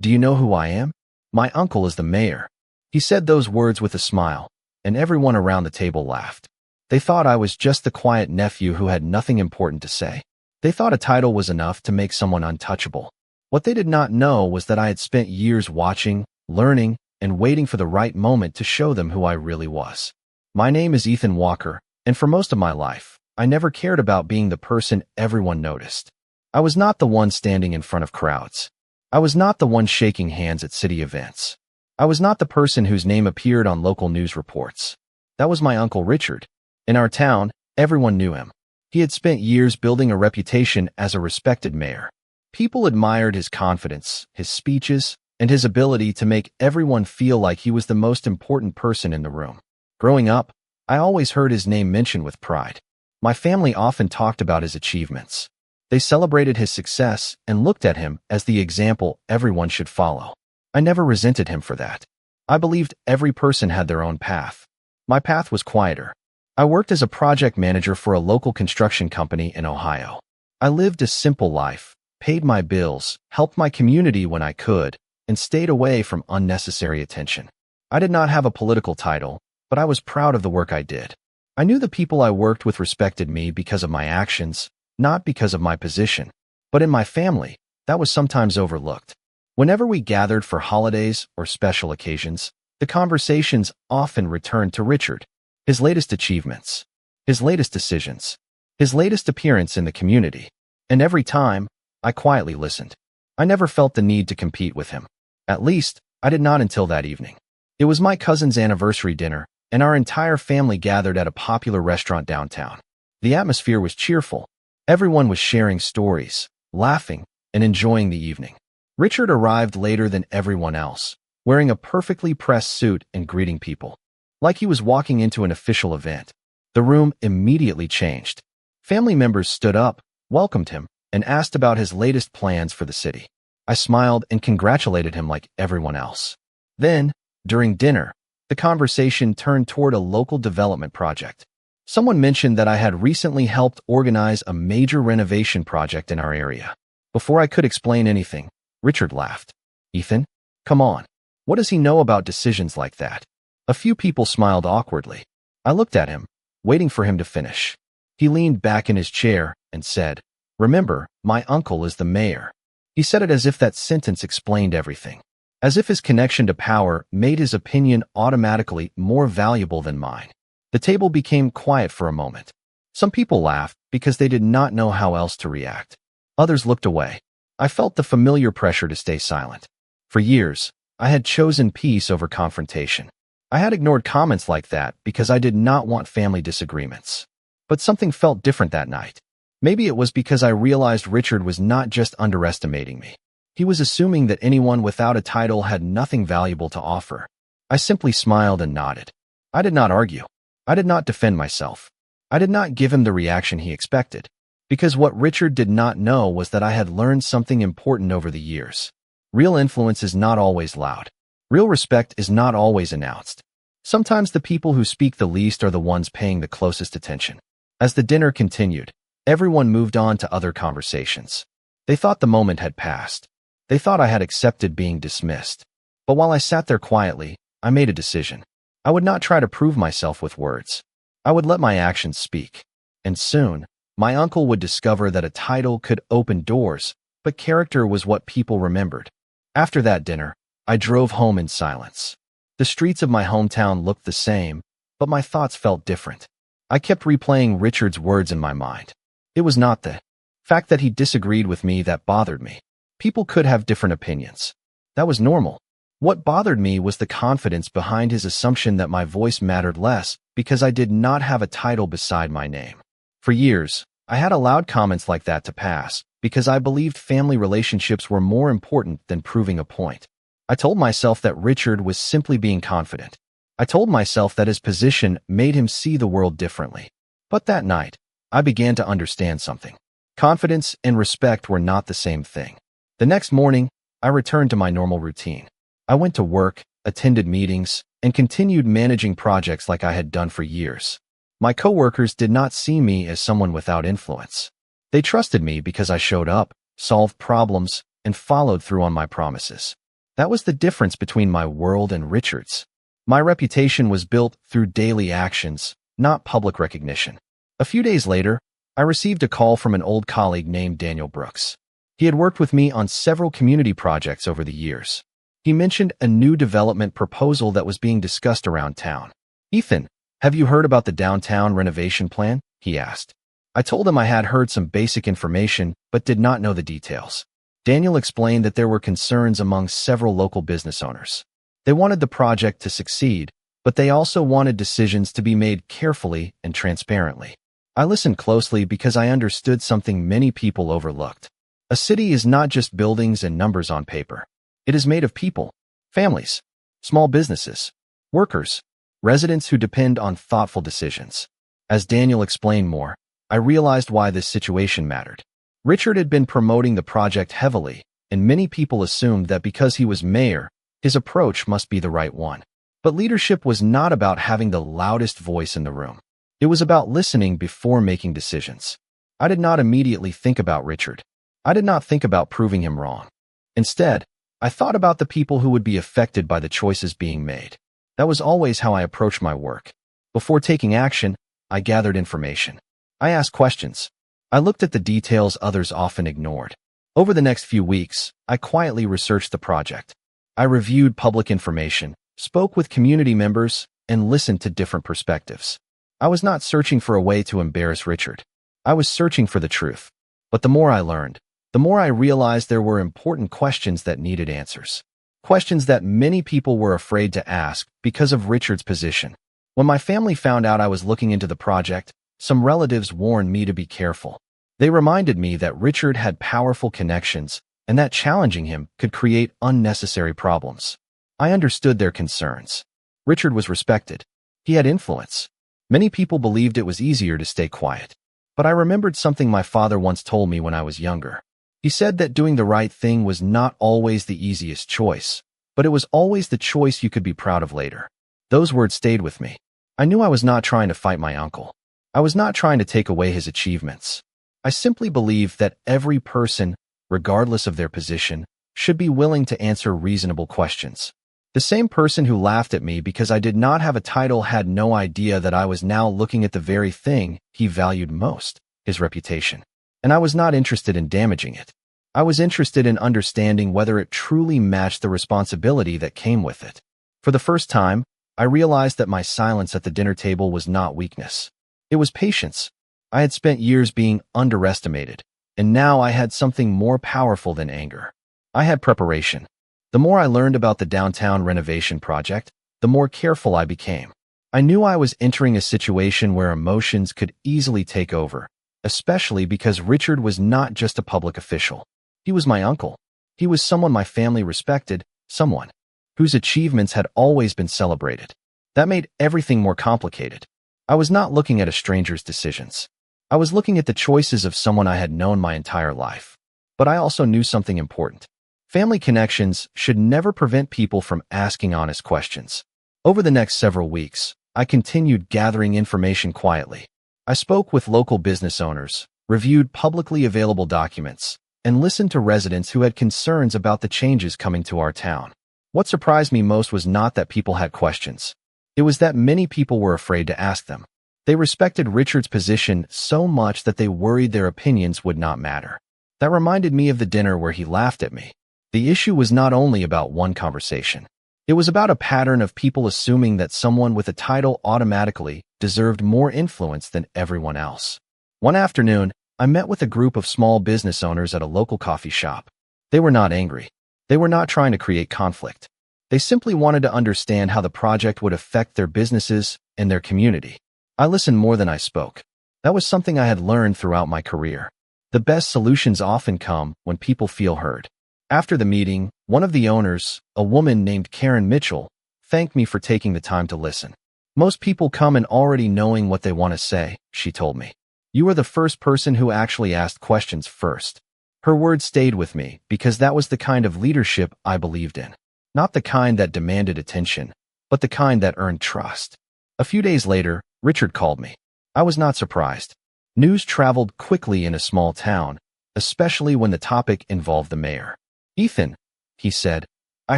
Do you know who I am? My uncle is the mayor. He said those words with a smile, and everyone around the table laughed. They thought I was just the quiet nephew who had nothing important to say. They thought a title was enough to make someone untouchable. What they did not know was that I had spent years watching, learning, and waiting for the right moment to show them who I really was. My name is Ethan Walker, and for most of my life, I never cared about being the person everyone noticed. I was not the one standing in front of crowds. I was not the one shaking hands at city events. I was not the person whose name appeared on local news reports. That was my Uncle Richard. In our town, everyone knew him. He had spent years building a reputation as a respected mayor. People admired his confidence, his speeches, and his ability to make everyone feel like he was the most important person in the room. Growing up, I always heard his name mentioned with pride. My family often talked about his achievements. They celebrated his success and looked at him as the example everyone should follow. I never resented him for that. I believed every person had their own path. My path was quieter. I worked as a project manager for a local construction company in Ohio. I lived a simple life, paid my bills, helped my community when I could, and stayed away from unnecessary attention. I did not have a political title, but I was proud of the work I did. I knew the people I worked with respected me because of my actions, not because of my position. But in my family, that was sometimes overlooked. Whenever we gathered for holidays or special occasions, the conversations often returned to Richard, his latest achievements, his latest decisions, his latest appearance in the community. And every time, I quietly listened. I never felt the need to compete with him. At least, I did not until that evening. It was my cousin's anniversary dinner, and our entire family gathered at a popular restaurant downtown. The atmosphere was cheerful. Everyone was sharing stories, laughing, and enjoying the evening. Richard arrived later than everyone else, wearing a perfectly pressed suit and greeting people, like he was walking into an official event. The room immediately changed. Family members stood up, welcomed him, and asked about his latest plans for the city. I smiled and congratulated him like everyone else. Then, during dinner, the conversation turned toward a local development project. Someone mentioned that I had recently helped organize a major renovation project in our area. Before I could explain anything, Richard laughed. "Ethan, come on. What does he know about decisions like that?" A few people smiled awkwardly. I looked at him, waiting for him to finish. He leaned back in his chair and said, "Remember, my uncle is the mayor." He said it as if that sentence explained everything, as if his connection to power made his opinion automatically more valuable than mine. The table became quiet for a moment. Some people laughed because they did not know how else to react. Others looked away. I felt the familiar pressure to stay silent. For years, I had chosen peace over confrontation. I had ignored comments like that because I did not want family disagreements. But something felt different that night. Maybe it was because I realized Richard was not just underestimating me. He was assuming that anyone without a title had nothing valuable to offer. I simply smiled and nodded. I did not argue. I did not defend myself. I did not give him the reaction he expected. Because what Richard did not know was that I had learned something important over the years. Real influence is not always loud. Real respect is not always announced. Sometimes the people who speak the least are the ones paying the closest attention. As the dinner continued, everyone moved on to other conversations. They thought the moment had passed. They thought I had accepted being dismissed. But while I sat there quietly, I made a decision. I would not try to prove myself with words. I would let my actions speak. And soon, my uncle would discover that a title could open doors, but character was what people remembered. After that dinner, I drove home in silence. The streets of my hometown looked the same, but my thoughts felt different. I kept replaying Richard's words in my mind. It was not the fact that he disagreed with me that bothered me. People could have different opinions. That was normal. What bothered me was the confidence behind his assumption that my voice mattered less because I did not have a title beside my name. For years, I had allowed comments like that to pass because I believed family relationships were more important than proving a point. I told myself that Richard was simply being confident. I told myself that his position made him see the world differently. But that night, I began to understand something. Confidence and respect were not the same thing. The next morning, I returned to my normal routine. I went to work, attended meetings, and continued managing projects like I had done for years. My coworkers did not see me as someone without influence. They trusted me because I showed up, solved problems, and followed through on my promises. That was the difference between my world and Richard's. My reputation was built through daily actions, not public recognition. A few days later, I received a call from an old colleague named Daniel Brooks. He had worked with me on several community projects over the years. He mentioned a new development proposal that was being discussed around town. "Ethan, have you heard about the downtown renovation plan?" he asked. I told him I had heard some basic information but did not know the details. Daniel explained that there were concerns among several local business owners. They wanted the project to succeed, but they also wanted decisions to be made carefully and transparently. I listened closely because I understood something many people overlooked. A city is not just buildings and numbers on paper. It is made of people, families, small businesses, workers, residents who depend on thoughtful decisions. As Daniel explained more, I realized why this situation mattered. Richard had been promoting the project heavily, and many people assumed that because he was mayor, his approach must be the right one. But leadership was not about having the loudest voice in the room. It was about listening before making decisions. I did not immediately think about Richard. I did not think about proving him wrong. Instead, I thought about the people who would be affected by the choices being made. That was always how I approached my work. Before taking action, I gathered information. I asked questions. I looked at the details others often ignored. Over the next few weeks, I quietly researched the project. I reviewed public information, spoke with community members, and listened to different perspectives. I was not searching for a way to embarrass Richard. I was searching for the truth. But the more I learned, the more I realized there were important questions that needed answers. Questions that many people were afraid to ask because of Richard's position. When my family found out I was looking into the project, some relatives warned me to be careful. They reminded me that Richard had powerful connections and that challenging him could create unnecessary problems. I understood their concerns. Richard was respected. He had influence. Many people believed it was easier to stay quiet. But I remembered something my father once told me when I was younger. He said that doing the right thing was not always the easiest choice, but it was always the choice you could be proud of later. Those words stayed with me. I knew I was not trying to fight my uncle. I was not trying to take away his achievements. I simply believed that every person, regardless of their position, should be willing to answer reasonable questions. The same person who laughed at me because I did not have a title had no idea that I was now looking at the very thing he valued most, his reputation. And I was not interested in damaging it. I was interested in understanding whether it truly matched the responsibility that came with it. For the first time, I realized that my silence at the dinner table was not weakness. It was patience. I had spent years being underestimated, and now I had something more powerful than anger. I had preparation. The more I learned about the downtown renovation project, the more careful I became. I knew I was entering a situation where emotions could easily take over, especially because Richard was not just a public official. He was my uncle. He was someone my family respected, someone whose achievements had always been celebrated. That made everything more complicated. I was not looking at a stranger's decisions. I was looking at the choices of someone I had known my entire life. But I also knew something important. Family connections should never prevent people from asking honest questions. Over the next several weeks, I continued gathering information quietly. I spoke with local business owners, reviewed publicly available documents, and listened to residents who had concerns about the changes coming to our town. What surprised me most was not that people had questions. It was that many people were afraid to ask them. They respected Richard's position so much that they worried their opinions would not matter. That reminded me of the dinner where he laughed at me. The issue was not only about one conversation. It was about a pattern of people assuming that someone with a title automatically deserved more influence than everyone else. One afternoon, I met with a group of small business owners at a local coffee shop. They were not angry. They were not trying to create conflict. They simply wanted to understand how the project would affect their businesses and their community. I listened more than I spoke. That was something I had learned throughout my career. The best solutions often come when people feel heard. After the meeting, one of the owners, a woman named Karen Mitchell, thanked me for taking the time to listen. "Most people come in already knowing what they want to say," she told me. "You were the first person who actually asked questions first." Her words stayed with me because that was the kind of leadership I believed in. Not the kind that demanded attention, but the kind that earned trust. A few days later, Richard called me. I was not surprised. News traveled quickly in a small town, especially when the topic involved the mayor. "Ethan," he said, I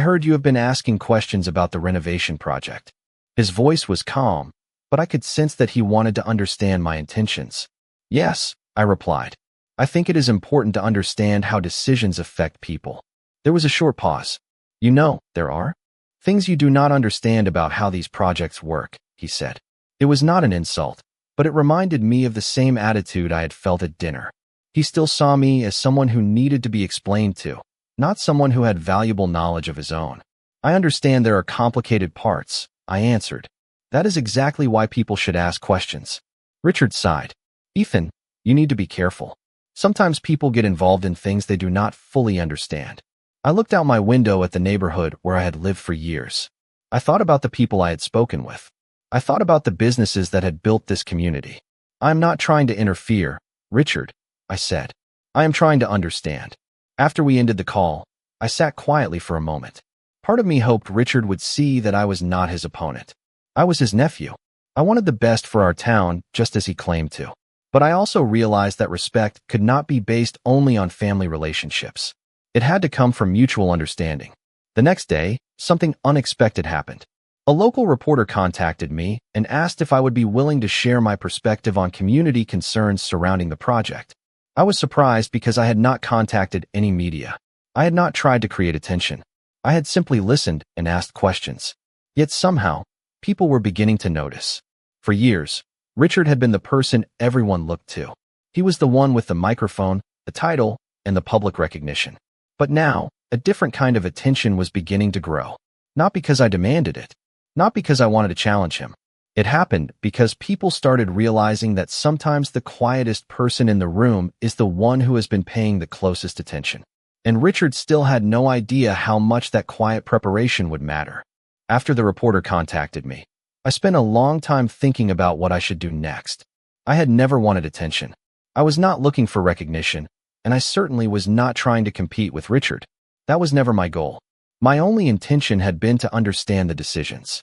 heard you have been asking questions about the renovation project. His voice was calm, but I could sense that he wanted to understand my intentions. Yes, I replied. I think it is important to understand how decisions affect people. There was a short pause. You know, there are things you do not understand about how these projects work, he said. It was not an insult, but it reminded me of the same attitude I had felt at dinner. He still saw me as someone who needed to be explained to, not someone who had valuable knowledge of his own. I understand there are complicated parts, I answered. That is exactly why people should ask questions. Richard sighed. Ethan, you need to be careful. Sometimes people get involved in things they do not fully understand. I looked out my window at the neighborhood where I had lived for years. I thought about the people I had spoken with. I thought about the businesses that had built this community. I am not trying to interfere, Richard, I said. I am trying to understand. After we ended the call, I sat quietly for a moment. Part of me hoped Richard would see that I was not his opponent. I was his nephew. I wanted the best for our town, just as he claimed to. But I also realized that respect could not be based only on family relationships. It had to come from mutual understanding. The next day, something unexpected happened. A local reporter contacted me and asked if I would be willing to share my perspective on community concerns surrounding the project. I was surprised because I had not contacted any media. I had not tried to create attention. I had simply listened and asked questions. Yet somehow, people were beginning to notice. For years, Richard had been the person everyone looked to. He was the one with the microphone, the title, and the public recognition. But now, a different kind of attention was beginning to grow. Not because I demanded it. Not because I wanted to challenge him. It happened because people started realizing that sometimes the quietest person in the room is the one who has been paying the closest attention. And Richard still had no idea how much that quiet preparation would matter. After the reporter contacted me, I spent a long time thinking about what I should do next. I had never wanted attention. I was not looking for recognition, and I certainly was not trying to compete with Richard. That was never my goal. My only intention had been to understand the decisions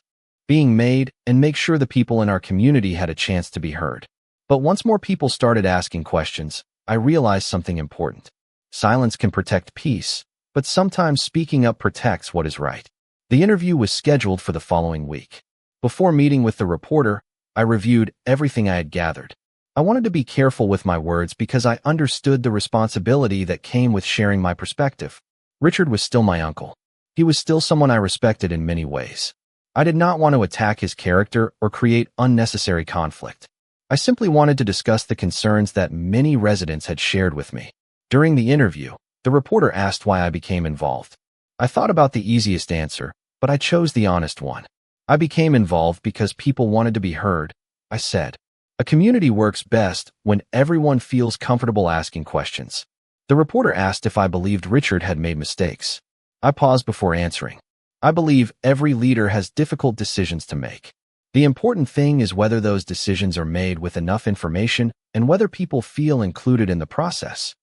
being made and make sure the people in our community had a chance to be heard. But once more people started asking questions, I realized something important. Silence can protect peace, but sometimes speaking up protects what is right. The interview was scheduled for the following week. Before meeting with the reporter, I reviewed everything I had gathered. I wanted to be careful with my words because I understood the responsibility that came with sharing my perspective. Richard was still my uncle. He was still someone I respected in many ways. I did not want to attack his character or create unnecessary conflict. I simply wanted to discuss the concerns that many residents had shared with me. During the interview, the reporter asked why I became involved. I thought about the easiest answer, but I chose the honest one. I became involved because people wanted to be heard, I said. A community works best when everyone feels comfortable asking questions. The reporter asked if I believed Richard had made mistakes. I paused before answering. I believe every leader has difficult decisions to make. The important thing is whether those decisions are made with enough information and whether people feel included in the process.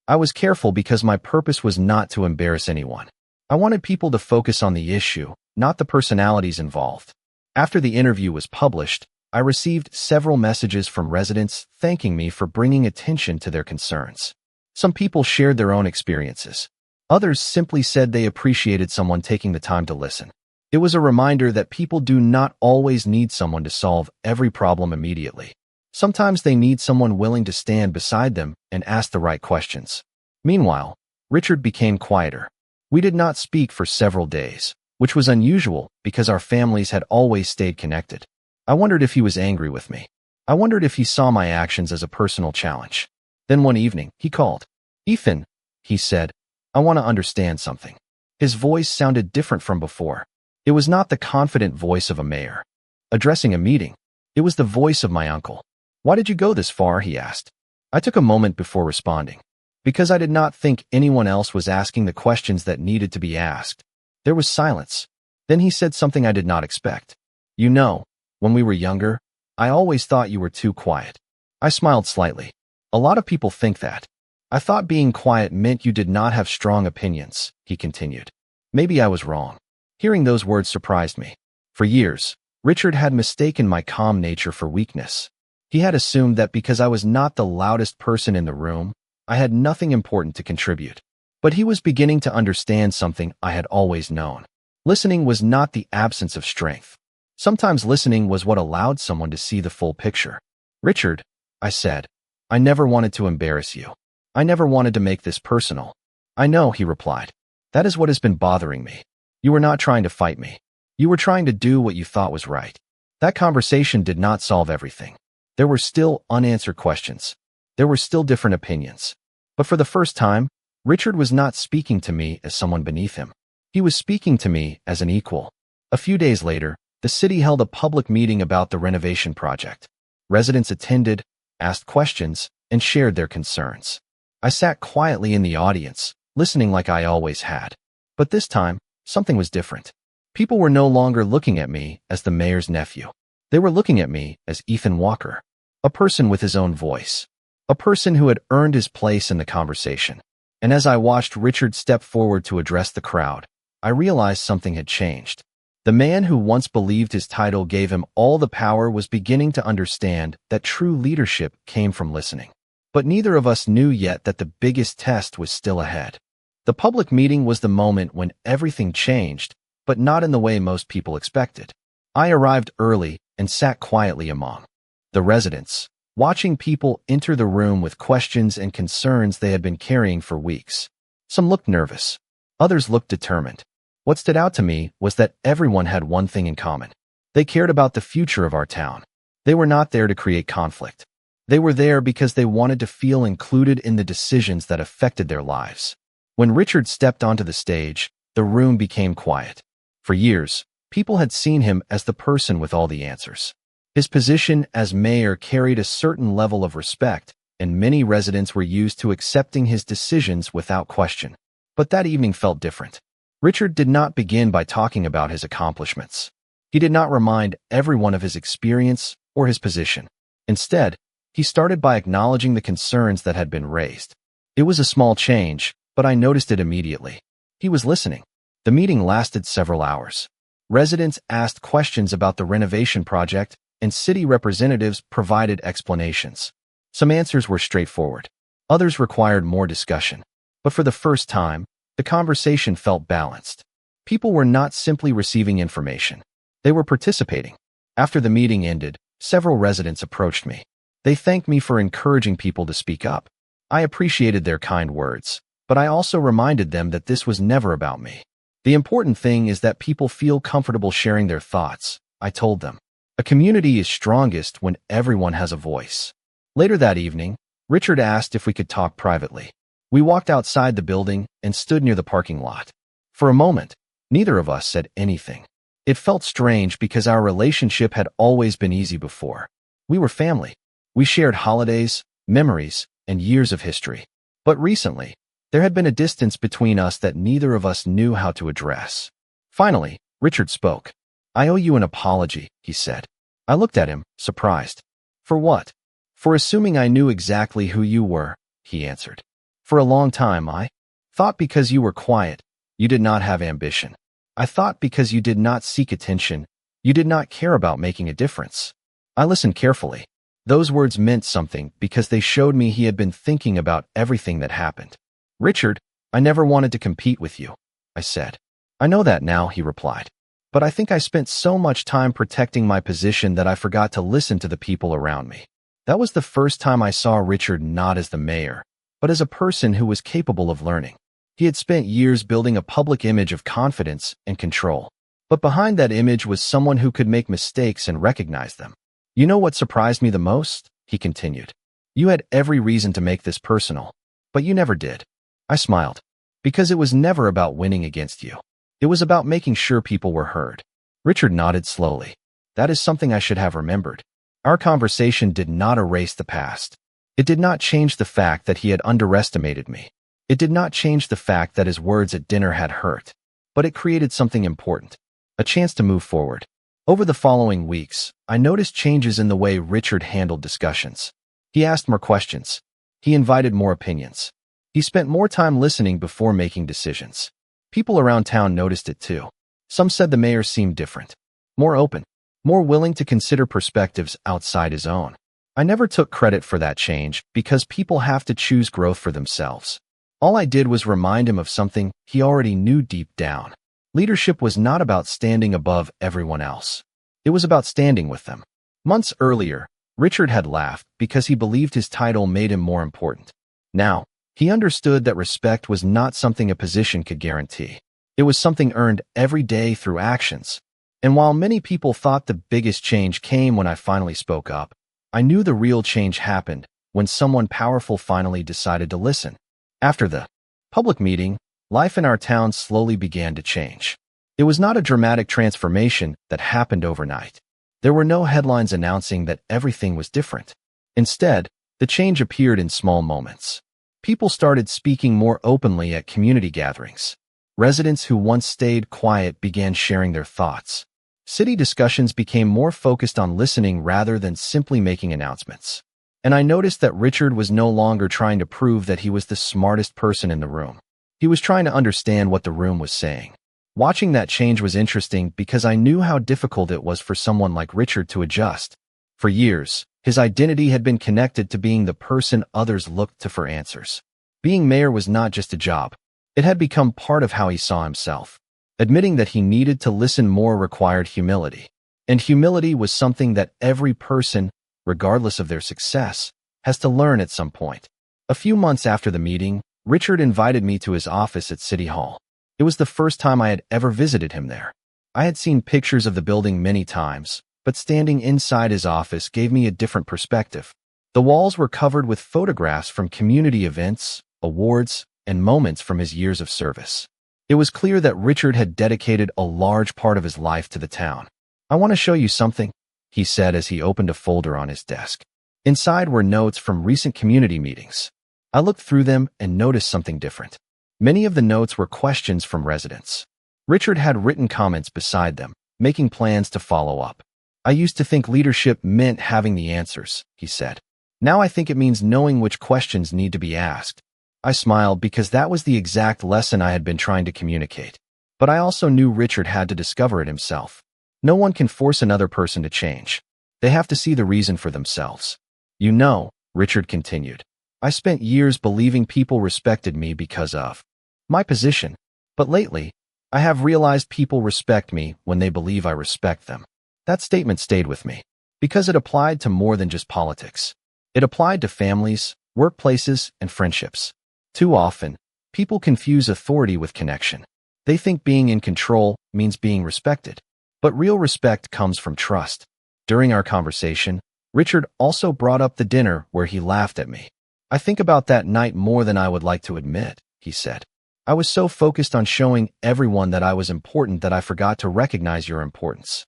I was careful because my purpose was not to embarrass anyone. I wanted people to focus on the issue, not the personalities involved. After the interview was published, I received several messages from residents thanking me for bringing attention to their concerns. Some people shared their own experiences. Others simply said they appreciated someone taking the time to listen. It was a reminder that people do not always need someone to solve every problem immediately. Sometimes they need someone willing to stand beside them and ask the right questions. Meanwhile, Richard became quieter. We did not speak for several days, which was unusual because our families had always stayed connected. I wondered if he was angry with me. I wondered if he saw my actions as a personal challenge. Then one evening, he called. Ethan, he said, I want to understand something. His voice sounded different from before. It was not the confident voice of a mayor addressing a meeting. It was the voice of my uncle. Why did you go this far? He asked. I took a moment before responding. Because I did not think anyone else was asking the questions that needed to be asked. There was silence. Then he said something I did not expect. You know, when we were younger, I always thought you were too quiet. I smiled slightly. A lot of people think that. I thought being quiet meant you did not have strong opinions, he continued. Maybe I was wrong. Hearing those words surprised me. For years, Richard had mistaken my calm nature for weakness. He had assumed that because I was not the loudest person in the room, I had nothing important to contribute. But he was beginning to understand something I had always known. Listening was not the absence of strength. Sometimes listening was what allowed someone to see the full picture. "Richard," I said, "I never wanted to embarrass you. I never wanted to make this personal." "I know," he replied. "That is what has been bothering me. You were not trying to fight me. You were trying to do what you thought was right." That conversation did not solve everything. There were still unanswered questions. There were still different opinions. But for the first time, Richard was not speaking to me as someone beneath him. He was speaking to me as an equal. A few days later, the city held a public meeting about the renovation project. Residents attended, asked questions, and shared their concerns. I sat quietly in the audience, listening like I always had. But this time, something was different. People were no longer looking at me as the mayor's nephew. They were looking at me as Ethan Walker, a person with his own voice, a person who had earned his place in the conversation. And as I watched Richard step forward to address the crowd, I realized something had changed. The man who once believed his title gave him all the power was beginning to understand that true leadership came from listening. But neither of us knew yet that the biggest test was still ahead. The public meeting was the moment when everything changed, but not in the way most people expected. I arrived early and sat quietly among the residents, watching people enter the room with questions and concerns they had been carrying for weeks. Some looked nervous. Others looked determined. What stood out to me was that everyone had one thing in common. They cared about the future of our town. They were not there to create conflict. They were there because they wanted to feel included in the decisions that affected their lives. When Richard stepped onto the stage, the room became quiet. For years, people had seen him as the person with all the answers. His position as mayor carried a certain level of respect, and many residents were used to accepting his decisions without question. But that evening felt different. Richard did not begin by talking about his accomplishments. He did not remind everyone of his experience or his position. Instead, he started by acknowledging the concerns that had been raised. It was a small change, but I noticed it immediately. He was listening. The meeting lasted several hours. Residents asked questions about the renovation project, and city representatives provided explanations. Some answers were straightforward. Others required more discussion. But for the first time, the conversation felt balanced. People were not simply receiving information. They were participating. After the meeting ended, several residents approached me. They thanked me for encouraging people to speak up. I appreciated their kind words, but I also reminded them that this was never about me. The important thing is that people feel comfortable sharing their thoughts, I told them. A community is strongest when everyone has a voice. Later that evening, Richard asked if we could talk privately. We walked outside the building and stood near the parking lot. For a moment, neither of us said anything. It felt strange because our relationship had always been easy before. We were family. We shared holidays, memories, and years of history. But recently, there had been a distance between us that neither of us knew how to address. Finally, Richard spoke. "I owe you an apology," he said. I looked at him, surprised. "For what?" "For assuming I knew exactly who you were," he answered. "For a long time I thought because you were quiet, you did not have ambition. I thought because you did not seek attention, you did not care about making a difference." I listened carefully. Those words meant something because they showed me he had been thinking about everything that happened. "Richard, I never wanted to compete with you," I said. "I know that now," he replied. "But I think I spent so much time protecting my position that I forgot to listen to the people around me." That was the first time I saw Richard not as the mayor, but as a person who was capable of learning. He had spent years building a public image of confidence and control. But behind that image was someone who could make mistakes and recognize them. "You know what surprised me the most?" he continued. "You had every reason to make this personal, but you never did." I smiled. "Because it was never about winning against you. It was about making sure people were heard." Richard nodded slowly. "That is something I should have remembered." Our conversation did not erase the past. It did not change the fact that he had underestimated me. It did not change the fact that his words at dinner had hurt. But it created something important, a chance to move forward. Over the following weeks, I noticed changes in the way Richard handled discussions. He asked more questions. He invited more opinions. He spent more time listening before making decisions. People around town noticed it too. Some said the mayor seemed different, more open, more willing to consider perspectives outside his own. I never took credit for that change because people have to choose growth for themselves. All I did was remind him of something he already knew deep down. Leadership was not about standing above everyone else. It was about standing with them. Months earlier, Richard had laughed because he believed his title made him more important. Now, he understood that respect was not something a position could guarantee. It was something earned every day through actions. And while many people thought the biggest change came when I finally spoke up, I knew the real change happened when someone powerful finally decided to listen. After the public meeting, life in our town slowly began to change. It was not a dramatic transformation that happened overnight. There were no headlines announcing that everything was different. Instead, the change appeared in small moments. People started speaking more openly at community gatherings. Residents who once stayed quiet began sharing their thoughts. City discussions became more focused on listening rather than simply making announcements. And I noticed that Richard was no longer trying to prove that he was the smartest person in the room. He was trying to understand what the room was saying. Watching that change was interesting because I knew how difficult it was for someone like Richard to adjust. For years, his identity had been connected to being the person others looked to for answers. Being mayor was not just a job. It had become part of how he saw himself. Admitting that he needed to listen more required humility. And humility was something that every person, regardless of their success, has to learn at some point. A few months after the meeting, Richard invited me to his office at City Hall. It was the first time I had ever visited him there. I had seen pictures of the building many times, but standing inside his office gave me a different perspective. The walls were covered with photographs from community events, awards, and moments from his years of service. It was clear that Richard had dedicated a large part of his life to the town. "I want to show you something," he said as he opened a folder on his desk. Inside were notes from recent community meetings. I looked through them and noticed something different. Many of the notes were questions from residents. Richard had written comments beside them, making plans to follow up. "I used to think leadership meant having the answers," he said. "Now I think it means knowing which questions need to be asked." I smiled because that was the exact lesson I had been trying to communicate. But I also knew Richard had to discover it himself. No one can force another person to change. They have to see the reason for themselves. "You know," Richard continued, "I spent years believing people respected me because of my position. But lately, I have realized people respect me when they believe I respect them." That statement stayed with me because it applied to more than just politics. It applied to families, workplaces, and friendships. Too often, people confuse authority with connection. They think being in control means being respected. But real respect comes from trust. During our conversation, Richard also brought up the dinner where he laughed at me. "I think about that night more than I would like to admit," he said. "I was so focused on showing everyone that I was important that I forgot to recognize your importance."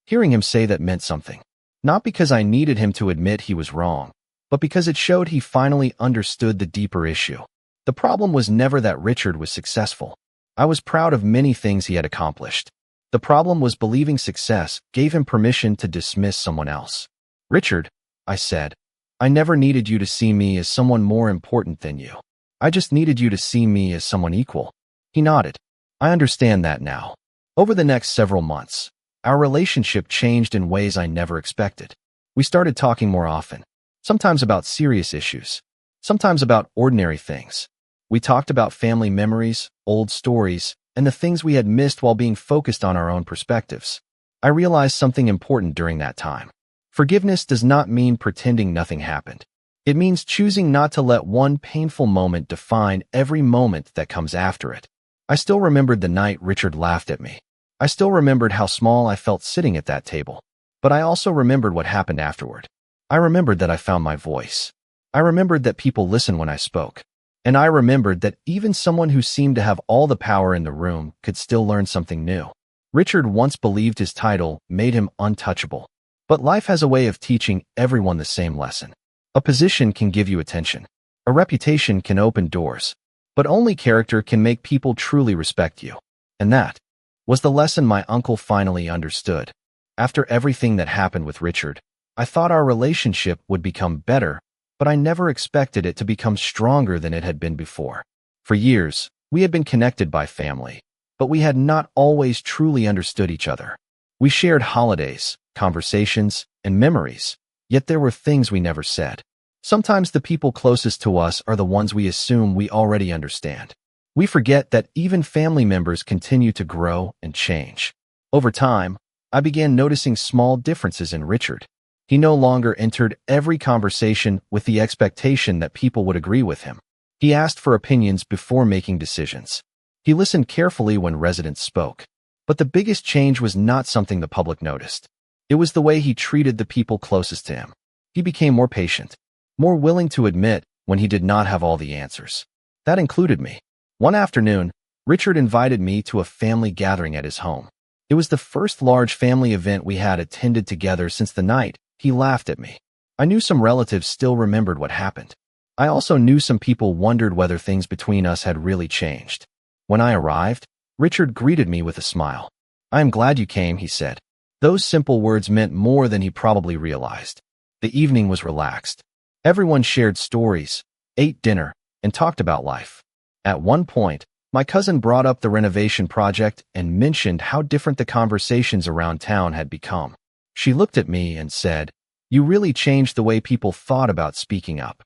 Hearing him say that meant something. Not because I needed him to admit he was wrong, but because it showed he finally understood the deeper issue. The problem was never that Richard was successful. I was proud of many things he had accomplished. The problem was believing success gave him permission to dismiss someone else. "Richard," I said, "I never needed you to see me as someone more important than you. I just needed you to see me as someone equal." He nodded. "I understand that now." Over the next several months, our relationship changed in ways I never expected. We started talking more often, sometimes about serious issues, sometimes about ordinary things. We talked about family memories, old stories, and the things we had missed while being focused on our own perspectives. I realized something important during that time. Forgiveness does not mean pretending nothing happened. It means choosing not to let one painful moment define every moment that comes after it. I still remembered the night Richard laughed at me. I still remembered how small I felt sitting at that table. But I also remembered what happened afterward. I remembered that I found my voice. I remembered that people listened when I spoke. And I remembered that even someone who seemed to have all the power in the room could still learn something new. Richard once believed his title made him untouchable. But life has a way of teaching everyone the same lesson. A position can give you attention. A reputation can open doors. But only character can make people truly respect you. And that was the lesson my uncle finally understood. After everything that happened with Richard, I thought our relationship would become better, but I never expected it to become stronger than it had been before. For years, we had been connected by family, but we had not always truly understood each other. We shared holidays, conversations, and memories, yet there were things we never said. Sometimes the people closest to us are the ones we assume we already understand. We forget that even family members continue to grow and change. Over time, I began noticing small differences in Richard. He no longer entered every conversation with the expectation that people would agree with him. He asked for opinions before making decisions. He listened carefully when residents spoke. But the biggest change was not something the public noticed. It was the way he treated the people closest to him. He became more patient, more willing to admit when he did not have all the answers. That included me. One afternoon, Richard invited me to a family gathering at his home. It was the first large family event we had attended together since the night he laughed at me. I knew some relatives still remembered what happened. I also knew some people wondered whether things between us had really changed. When I arrived, Richard greeted me with a smile. "I am glad you came," he said. Those simple words meant more than he probably realized. The evening was relaxed. Everyone shared stories, ate dinner, and talked about life. At one point, my cousin brought up the renovation project and mentioned how different the conversations around town had become. She looked at me and said, "You really changed the way people thought about speaking up."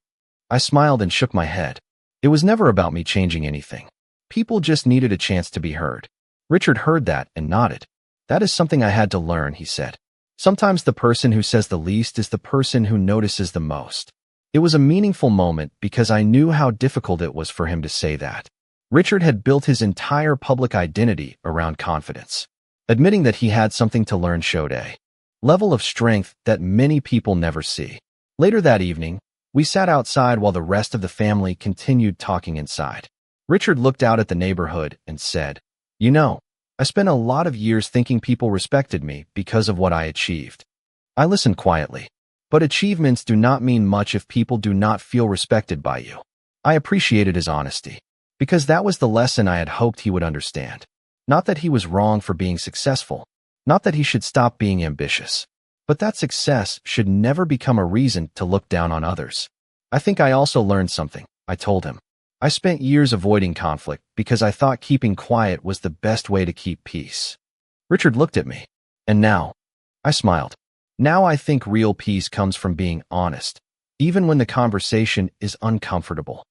I smiled and shook my head. It was never about me changing anything. People just needed a chance to be heard. Richard heard that and nodded. "That is something I had to learn," he said. "Sometimes the person who says the least is the person who notices the most." It was a meaningful moment because I knew how difficult it was for him to say that. Richard had built his entire public identity around confidence. Admitting that he had something to learn showed a level of strength that many people never see. Later that evening, we sat outside while the rest of the family continued talking inside. Richard looked out at the neighborhood and said, "You know, I spent a lot of years thinking people respected me because of what I achieved." I listened quietly. But achievements do not mean much if people do not feel respected by you. I appreciated his honesty, because that was the lesson I had hoped he would understand. Not that he was wrong for being successful, not that he should stop being ambitious, but that success should never become a reason to look down on others. "I think I also learned something," I told him. "I spent years avoiding conflict because I thought keeping quiet was the best way to keep peace." Richard looked at me. "And now?" I smiled. "Now I think real peace comes from being honest, even when the conversation is uncomfortable."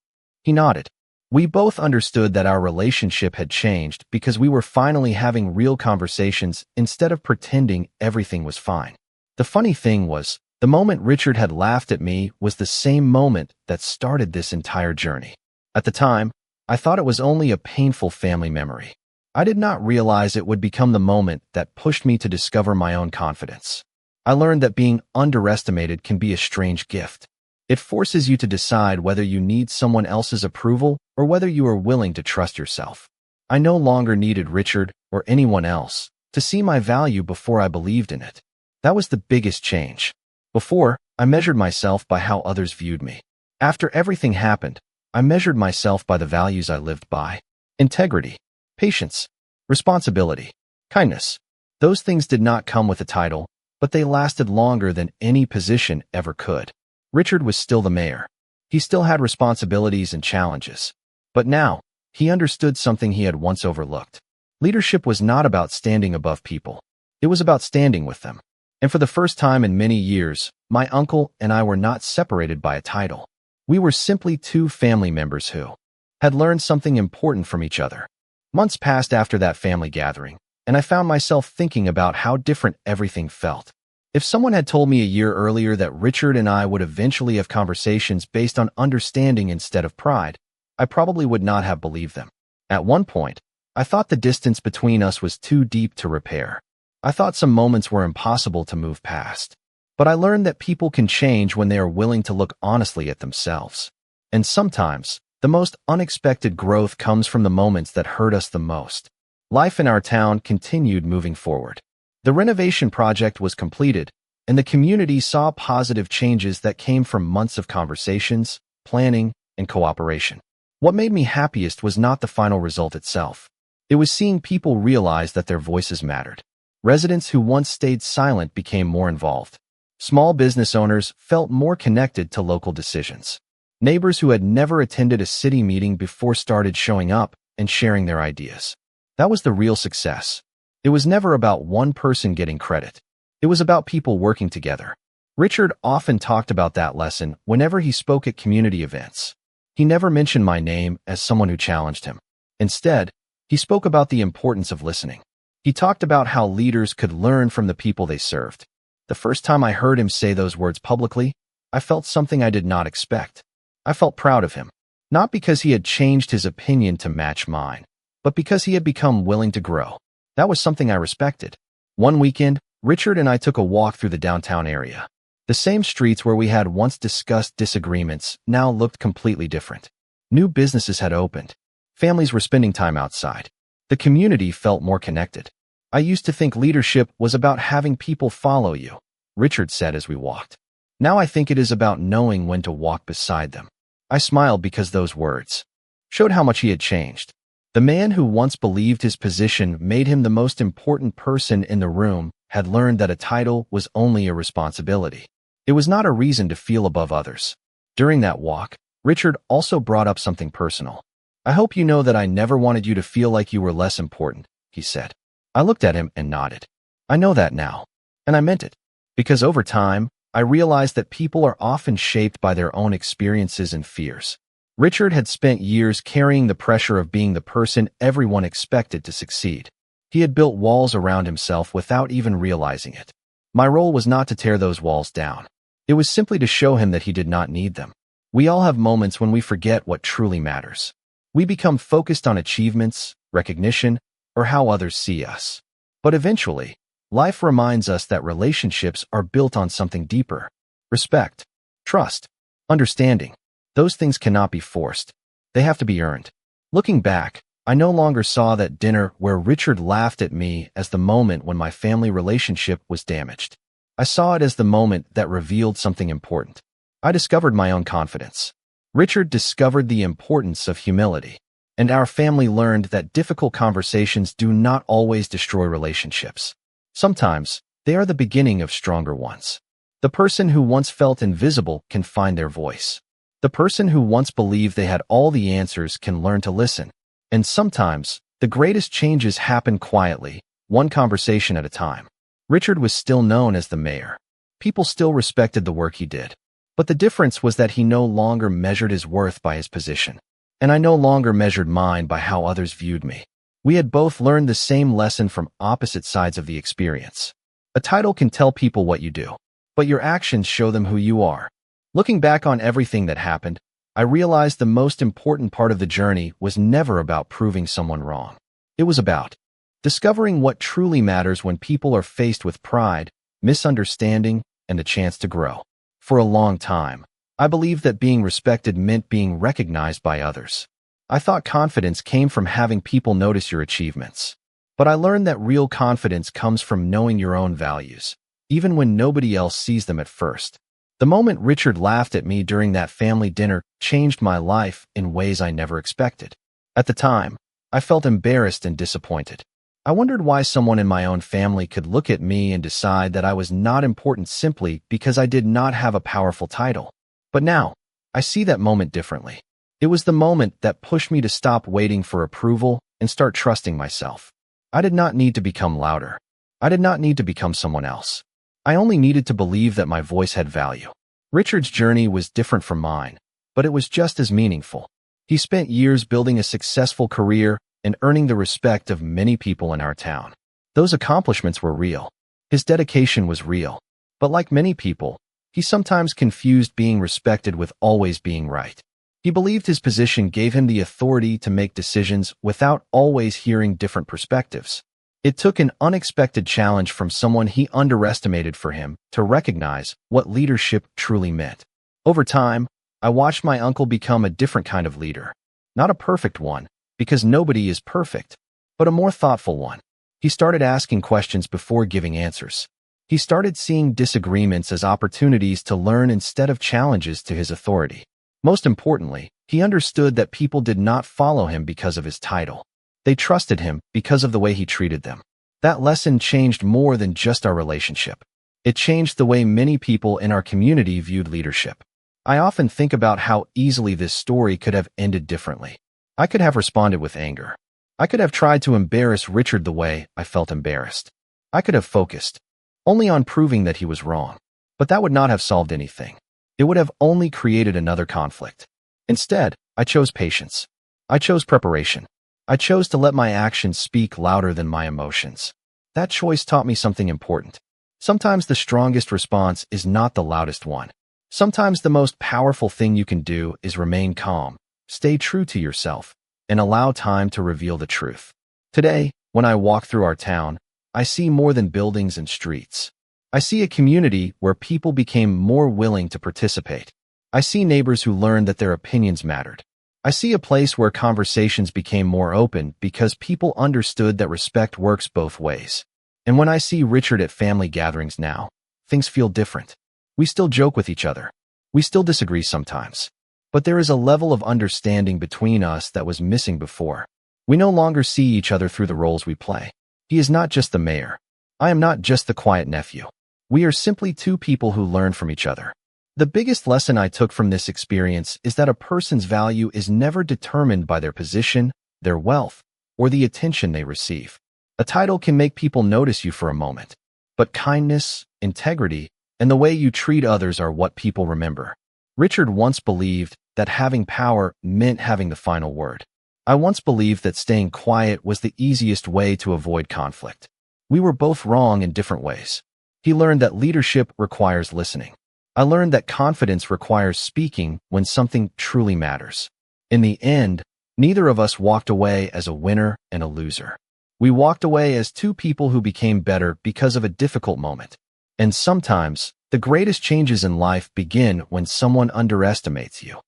He nodded. We both understood that our relationship had changed because we were finally having real conversations instead of pretending everything was fine. The funny thing was, the moment Richard had laughed at me was the same moment that started this entire journey. At the time, I thought it was only a painful family memory. I did not realize it would become the moment that pushed me to discover my own confidence. I learned that being underestimated can be a strange gift. It forces you to decide whether you need someone else's approval or whether you are willing to trust yourself. I no longer needed Richard or anyone else to see my value before I believed in it. That was the biggest change. Before, I measured myself by how others viewed me. After everything happened, I measured myself by the values I lived by. Integrity, patience, responsibility, kindness. Those things did not come with a title, but they lasted longer than any position ever could. Richard was still the mayor. He still had responsibilities and challenges. But now, he understood something he had once overlooked. Leadership was not about standing above people. It was about standing with them. And for the first time in many years, my uncle and I were not separated by a title. We were simply two family members who had learned something important from each other. Months passed after that family gathering, and I found myself thinking about how different everything felt. If someone had told me a year earlier that Richard and I would eventually have conversations based on understanding instead of pride, I probably would not have believed them. At one point, I thought the distance between us was too deep to repair. I thought some moments were impossible to move past. But I learned that people can change when they are willing to look honestly at themselves. And sometimes, the most unexpected growth comes from the moments that hurt us the most. Life in our town continued moving forward. The renovation project was completed, and the community saw positive changes that came from months of conversations, planning, and cooperation. What made me happiest was not the final result itself. It was seeing people realize that their voices mattered. Residents who once stayed silent became more involved. Small business owners felt more connected to local decisions. Neighbors who had never attended a city meeting before started showing up and sharing their ideas. That was the real success. It was never about one person getting credit. It was about people working together. Richard often talked about that lesson whenever he spoke at community events. He never mentioned my name as someone who challenged him. Instead, he spoke about the importance of listening. He talked about how leaders could learn from the people they served. The first time I heard him say those words publicly, I felt something I did not expect. I felt proud of him, not because he had changed his opinion to match mine, but because he had become willing to grow. That was something I respected. One weekend, Richard and I took a walk through the downtown area. The same streets where we had once discussed disagreements now looked completely different. New businesses had opened. Families were spending time outside. The community felt more connected. I used to think leadership was about having people follow you, Richard said as we walked. Now I think it is about knowing when to walk beside them. I smiled because those words showed how much he had changed. The man who once believed his position made him the most important person in the room had learned that a title was only a responsibility. It was not a reason to feel above others. During that walk, Richard also brought up something personal. I hope you know that I never wanted you to feel like you were less important, he said. I looked at him and nodded. I know that now. And I meant it. Because over time, I realized that people are often shaped by their own experiences and fears. Richard had spent years carrying the pressure of being the person everyone expected to succeed. He had built walls around himself without even realizing it. My role was not to tear those walls down. It was simply to show him that he did not need them. We all have moments when we forget what truly matters. We become focused on achievements, recognition, or how others see us. But eventually, life reminds us that relationships are built on something deeper. Respect, trust, understanding. Those things cannot be forced. They have to be earned. Looking back, I no longer saw that dinner where Richard laughed at me as the moment when my family relationship was damaged. I saw it as the moment that revealed something important. I discovered my own confidence. Richard discovered the importance of humility. And our family learned that difficult conversations do not always destroy relationships. Sometimes, they are the beginning of stronger ones. The person who once felt invisible can find their voice. The person who once believed they had all the answers can learn to listen. And sometimes, the greatest changes happen quietly, one conversation at a time. Richard was still known as the mayor. People still respected the work he did. But the difference was that he no longer measured his worth by his position. And I no longer measured mine by how others viewed me. We had both learned the same lesson from opposite sides of the experience. A title can tell people what you do, but your actions show them who you are. Looking back on everything that happened, I realized the most important part of the journey was never about proving someone wrong. It was about discovering what truly matters when people are faced with pride, misunderstanding, and a chance to grow. For a long time, I believed that being respected meant being recognized by others. I thought confidence came from having people notice your achievements. But I learned that real confidence comes from knowing your own values, even when nobody else sees them at first. The moment Richard laughed at me during that family dinner changed my life in ways I never expected. At the time, I felt embarrassed and disappointed. I wondered why someone in my own family could look at me and decide that I was not important simply because I did not have a powerful title. But now, I see that moment differently. It was the moment that pushed me to stop waiting for approval and start trusting myself. I did not need to become louder. I did not need to become someone else. I only needed to believe that my voice had value. Richard's journey was different from mine, but it was just as meaningful. He spent years building a successful career and earning the respect of many people in our town. Those accomplishments were real. His dedication was real. But like many people, he sometimes confused being respected with always being right. He believed his position gave him the authority to make decisions without always hearing different perspectives. It took an unexpected challenge from someone he underestimated for him to recognize what leadership truly meant. Over time, I watched my uncle become a different kind of leader. Not a perfect one, because nobody is perfect, but a more thoughtful one. He started asking questions before giving answers. He started seeing disagreements as opportunities to learn instead of challenges to his authority. Most importantly, he understood that people did not follow him because of his title. They trusted him because of the way he treated them. That lesson changed more than just our relationship. It changed the way many people in our community viewed leadership. I often think about how easily this story could have ended differently. I could have responded with anger. I could have tried to embarrass Richard the way I felt embarrassed. I could have focused only on proving that he was wrong. But that would not have solved anything. It would have only created another conflict. Instead, I chose patience. I chose preparation. I chose to let my actions speak louder than my emotions. That choice taught me something important. Sometimes the strongest response is not the loudest one. Sometimes the most powerful thing you can do is remain calm, stay true to yourself, and allow time to reveal the truth. Today, when I walk through our town, I see more than buildings and streets. I see a community where people became more willing to participate. I see neighbors who learned that their opinions mattered. I see a place where conversations became more open because people understood that respect works both ways. And when I see Richard at family gatherings now, things feel different. We still joke with each other. We still disagree sometimes. But there is a level of understanding between us that was missing before. We no longer see each other through the roles we play. He is not just the mayor. I am not just the quiet nephew. We are simply two people who learn from each other. The biggest lesson I took from this experience is that a person's value is never determined by their position, their wealth, or the attention they receive. A title can make people notice you for a moment, but kindness, integrity, and the way you treat others are what people remember. Richard once believed that having power meant having the final word. I once believed that staying quiet was the easiest way to avoid conflict. We were both wrong in different ways. He learned that leadership requires listening. I learned that confidence requires speaking when something truly matters. In the end, neither of us walked away as a winner and a loser. We walked away as two people who became better because of a difficult moment. And sometimes, the greatest changes in life begin when someone underestimates you.